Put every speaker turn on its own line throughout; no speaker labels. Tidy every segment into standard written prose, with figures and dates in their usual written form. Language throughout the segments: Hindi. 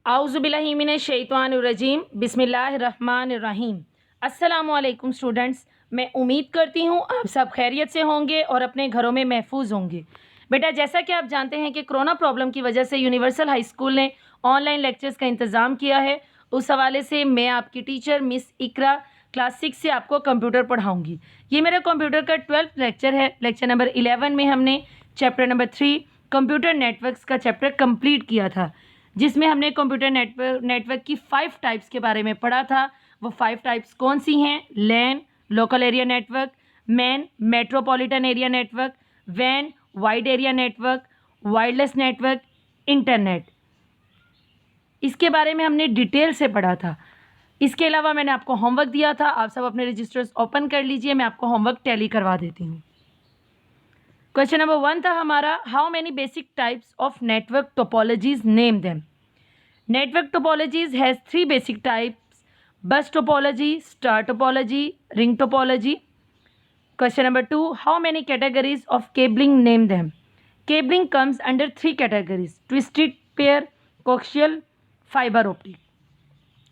आउज़ुबिल्लाहिमिनश्शैतानिर्रजीम बिस्मिल्लाहिर्रहमानिर्रहीम। अस्सलामुअलैकुम स्टूडेंट्स, मैं उम्मीद करती हूँ आप सब खैरियत से होंगे और अपने घरों में महफूज होंगे। बेटा, जैसा कि आप जानते हैं कि कोरोना प्रॉब्लम की वजह से यूनिवर्सल हाई स्कूल ने ऑनलाइन लेक्चर्स का इंतज़ाम किया है। उस हवाले से मैं आपकी टीचर मिस इकरा क्लास 6 से आपको कंप्यूटर पढ़ाऊँगी। ये मेरा कंप्यूटर का 12th लेक्चर है। लेक्चर नंबर 11 में हमने चैप्टर नंबर 3 कंप्यूटर नेटवर्क्स का चैप्टर कंप्लीट किया था, जिसमें हमने कंप्यूटर नेटवर्क की 5 टाइप्स के बारे में पढ़ा था। वो 5 टाइप्स कौन सी हैं? LAN local area network, MAN metropolitan area network, वैन wide area network, wireless network, internet. इसके बारे में हमने डिटेल से पढ़ा था। इसके अलावा मैंने आपको होमवर्क दिया था, आप सब अपने रजिस्टर्स ओपन कर लीजिए, मैं आपको होमवर्क टैली करवा देती हूँ। क्वेश्चन नंबर 1 था हमारा, how many basic types of network topologies, name them. Network topologies has 3 basic types: bus topology, star topology, ring topology. Question number 2, how many categories of cabling, name them. Cabling comes under 3 categories: twisted pair, coaxial, fibre optic.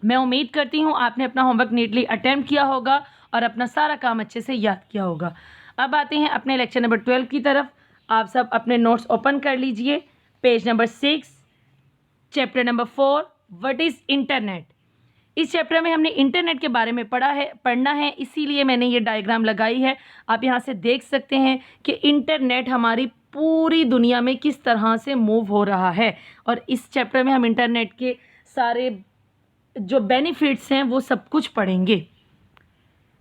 मैं उम्मीद करती हूँ आपने अपना होमवर्क नीटली अटेम्प्ट किया होगा और अपना सारा काम अच्छे से याद किया होगा। अब आते हैं अपने लेक्चर नंबर 12 की तरफ। आप सब अपने नोट्स ओपन कर लीजिए। Page number 6, chapter number 4, what is internet. इस चैप्टर में हमने इंटरनेट के बारे में पढ़ना है, इसीलिए मैंने ये डायग्राम लगाई है। आप यहाँ से देख सकते हैं कि इंटरनेट हमारी पूरी दुनिया में किस तरह से मूव हो रहा है, और इस चैप्टर में हम इंटरनेट के सारे जो बेनिफिट्स हैं वो सब कुछ पढ़ेंगे।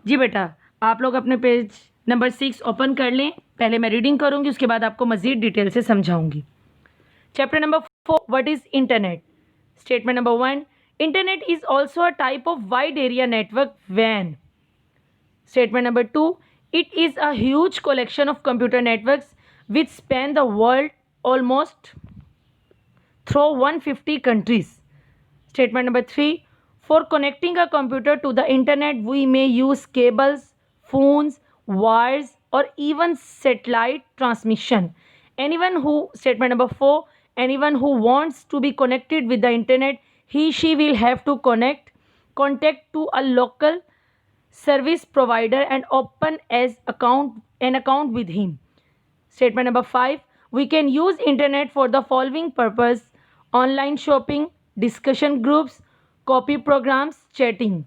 जी बेटा, आप लोग अपने पेज नंबर 6 ओपन कर लें। पहले मैं रीडिंग करूँगी, उसके बाद आपको मज़ीद डिटेल से समझाऊँगी। Chapter number 4, what is internet. Statement number 1, internet is also a type of wide area network, वैन। Statement number 2, it is a huge collection of computer networks which span the world almost through 150 countries. Statement number 3, for connecting a computer to the internet we may use cables, phones, wires or even satellite transmission. Statement number 4, anyone who wants to be connected with the internet, she will have to contact to a local service provider and open an account with him. Statement number 5, we can use internet for the following purpose: online shopping, discussion groups, copy programs, chatting.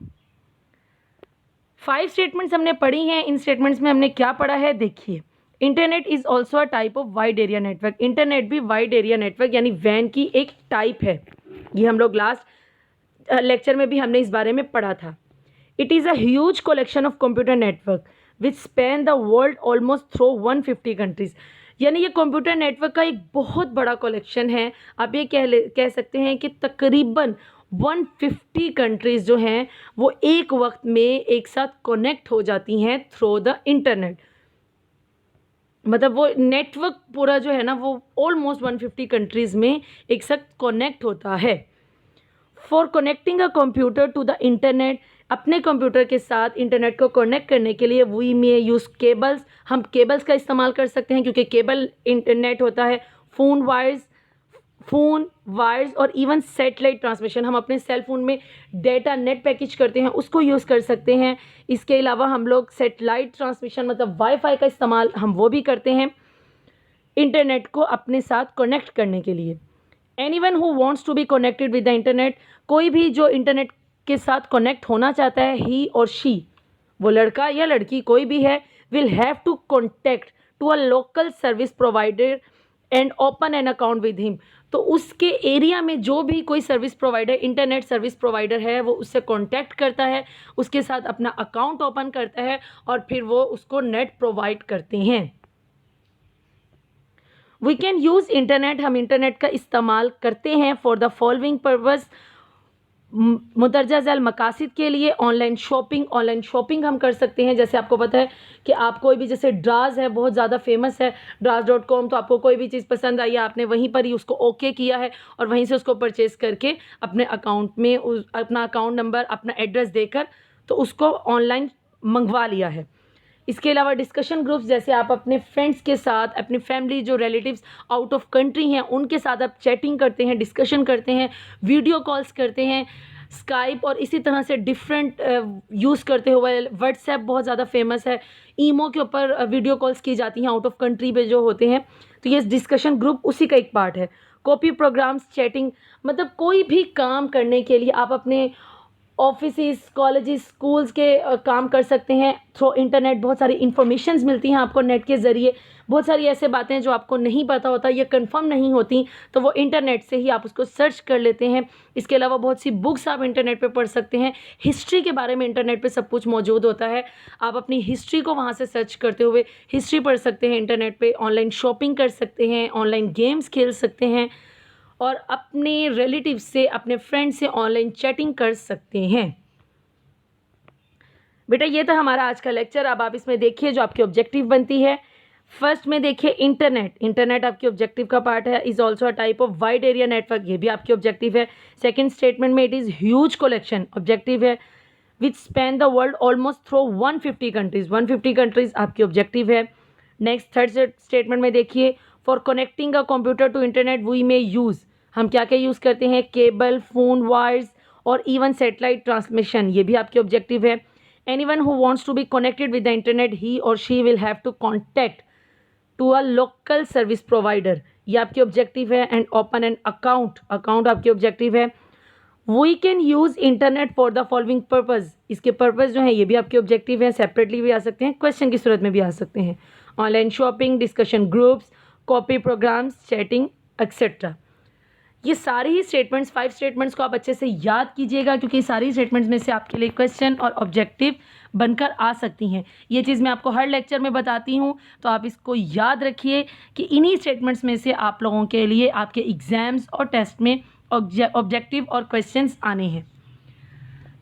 5 statements हमने पढ़ी हैं। इन स्टेटमेंट्स में हमने क्या पढ़ा है, देखिए। Internet is also a type of wide area network. Internet भी वाइड एरिया नेटवर्क यानी वैन की एक टाइप है। ये हम लोग लास्ट लेक्चर में भी हमने इस बारे में पढ़ा था। It is a huge collection of computer network which span the world almost through 150 countries. यानी ये कंप्यूटर नेटवर्क का एक बहुत बड़ा कलेक्शन है। आप ये कह सकते हैं कि तकरीबन 150 कंट्रीज़ जो हैं वो एक वक्त में एक साथ कनेक्ट हो जाती हैं थ्रू द इंटरनेट। मतलब वो नेटवर्क पूरा जो है ना वो ऑलमोस्ट 150 कंट्रीज़ में एक साथ कनेक्ट होता है। For connecting a computer to the internet, अपने कंप्यूटर के साथ इंटरनेट को कनेक्ट करने के लिए वी में यूज़ केबल्स, हम केबल्स का इस्तेमाल कर सकते हैं क्योंकि केबल इंटरनेट होता है। फ़ोन वायर्स और इवन सैटेलाइट ट्रांसमिशन, हम अपने सेल फ़ोन में डेटा नेट पैकेज करते हैं उसको यूज़ कर सकते हैं। इसके अलावा हम लोग सैटेलाइट ट्रांसमिशन मतलब वाईफाई का इस्तेमाल हम वो भी करते हैं इंटरनेट को अपने साथ कनेक्ट करने के लिए। Anyone who wants to be connected with the internet, कोई भी जो इंटरनेट के साथ कनेक्ट होना चाहता है, ही और शी, वो लड़का या लड़की कोई भी है, will have to contact to a local service provider and open an account with him. तो उसके एरिया में जो भी कोई service provider, internet service provider है, वो उससे कॉन्टैक्ट करता है, उसके साथ अपना अकाउंट ओपन करता है और फिर वो उसको नेट प्रोवाइड करते हैं। वी कैन यूज़ इंटरनेट, हम इंटरनेट का इस्तेमाल करते हैं for the following purpose, मुदरजा Zail मकासद के लिए। ऑनलाइन शॉपिंग हम कर सकते हैं। जैसे आपको पता है कि आप कोई भी, जैसे ड्राज है, बहुत ज़्यादा फेमस है Draz.com, तो आपको कोई भी चीज़ पसंद आई है, आपने वहीं पर ही उसको ओके किया है और वहीं से उसको परचेज़ करके अपने अकाउंट में अपना अकाउंट नंबर, अपना एड्रेस देकर तो उसको ऑनलाइन मंगवा लिया है। इसके अलावा डिस्कशन ग्रुप्स, जैसे आप अपने फ्रेंड्स के साथ, अपनी फैमिली जो रिलेटिव्स आउट ऑफ कंट्री हैं उनके साथ आप चैटिंग करते हैं, डिस्कशन करते हैं, वीडियो कॉल्स करते हैं, स्काइप और इसी तरह से डिफरेंट यूज़ करते हुए। व्हाट्सएप बहुत ज़्यादा फेमस है, ईमो के ऊपर वीडियो कॉल्स की जाती हैं आउट ऑफ कंट्री पे जो होते हैं, तो ये डिस्कशन ग्रुप उसी का एक पार्ट है। कॉपी प्रोग्राम्स, चैटिंग, मतलब कोई भी काम करने के लिए आप अपने ऑफिसेस, कॉलेजेस, स्कूल्स के काम कर सकते हैं थ्रू इंटरनेट। बहुत सारी इंफॉर्मेशंस मिलती हैं आपको नेट के ज़रिए। बहुत सारी ऐसे बातें जो आपको नहीं पता होता, ये कंफर्म नहीं होती, तो वो इंटरनेट से ही आप उसको सर्च कर लेते हैं। इसके अलावा बहुत सी बुक्स आप इंटरनेट पे पढ़ सकते हैं। हिस्ट्री के बारे में इंटरनेट पे सब कुछ मौजूद होता है, आप अपनी हिस्ट्री को वहाँ से सर्च करते हुए हिस्ट्री पढ़ सकते हैं इंटरनेट पे। ऑनलाइन शॉपिंग कर सकते हैं, ऑनलाइन गेम्स खेल सकते हैं और अपने रिलेटिव से, अपने फ्रेंड से ऑनलाइन चैटिंग कर सकते हैं। बेटा ये था हमारा आज का लेक्चर। अब आप इसमें देखिए जो आपकी ऑब्जेक्टिव बनती है। फर्स्ट में देखिए इंटरनेट आपकी ऑब्जेक्टिव का पार्ट है। Is also a type of wide area network, ये भी आपकी ऑब्जेक्टिव है। सेकेंड स्टेटमेंट में it is huge collection, objective है, which span the world almost through 150 countries, 150 countries आपकी ऑब्जेक्टिव है। नेक्स्ट थर्ड स्टेटमेंट में देखिए, for connecting a computer to internet we may use, हम क्या क्या यूज़ करते हैं, केबल, फ़ोन, वायर्स और इवन सेटेलाइट ट्रांसमिशन, ये भी आपकी ऑब्जेक्टिव है। Anyone who wants to be connected with the internet, he और she will have to contact to a local service provider, ये आपकी ऑब्जेक्टिव है। एंड ओपन एन अकाउंट आपकी ऑब्जेक्टिव है। We can use internet for the following purpose, इसके पर्पज़ जो है ये भी आपके ऑब्जेक्टिव है। सेपरेटली भी आ सकते हैं, क्वेश्चन की सूरत में भी आ सकते हैं। Online shopping, discussion groups, copy programs, chatting etcetera. ये सारे ही स्टेटमेंट्स, 5 स्टेटमेंट्स को आप अच्छे से याद कीजिएगा, क्योंकि सारी स्टेटमेंट्स में से आपके लिए क्वेश्चन और ऑब्जेक्टिव बनकर आ सकती हैं। ये चीज़ मैं आपको हर लेक्चर में बताती हूँ, तो आप इसको याद रखिए कि इन्हीं स्टेटमेंट्स में से आप लोगों के लिए आपके एग्ज़ाम्स और टेस्ट में ऑब्जेक्टिव और क्वेश्चंस आने हैं।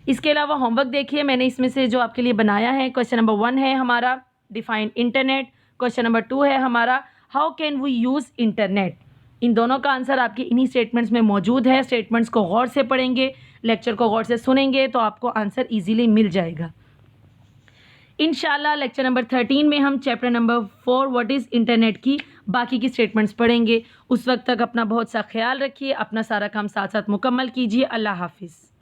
इसके अलावा होमवर्क देखिए, मैंने इसमें से जो आपके लिए बनाया है, क्वेश्चन नंबर 1 है हमारा डिफाइन इंटरनेट, क्वेश्चन नंबर 2 है हमारा how can we use internet. इन दोनों का आंसर आपके इन्हीं स्टेटमेंट्स में मौजूद है। स्टेटमेंट्स को गौर से पढ़ेंगे, लेक्चर को गौर से सुनेंगे, तो आपको आंसर ईजीली मिल जाएगा। इंशाल्लाह लेक्चर नंबर 13 में हम chapter number 4 what is internet की बाकी की स्टेटमेंट्स पढ़ेंगे। उस वक्त तक अपना बहुत सा ख्याल रखिए, अपना सारा काम साथ साथ मुकम्मल कीजिए। अल्लाह हाफिज़।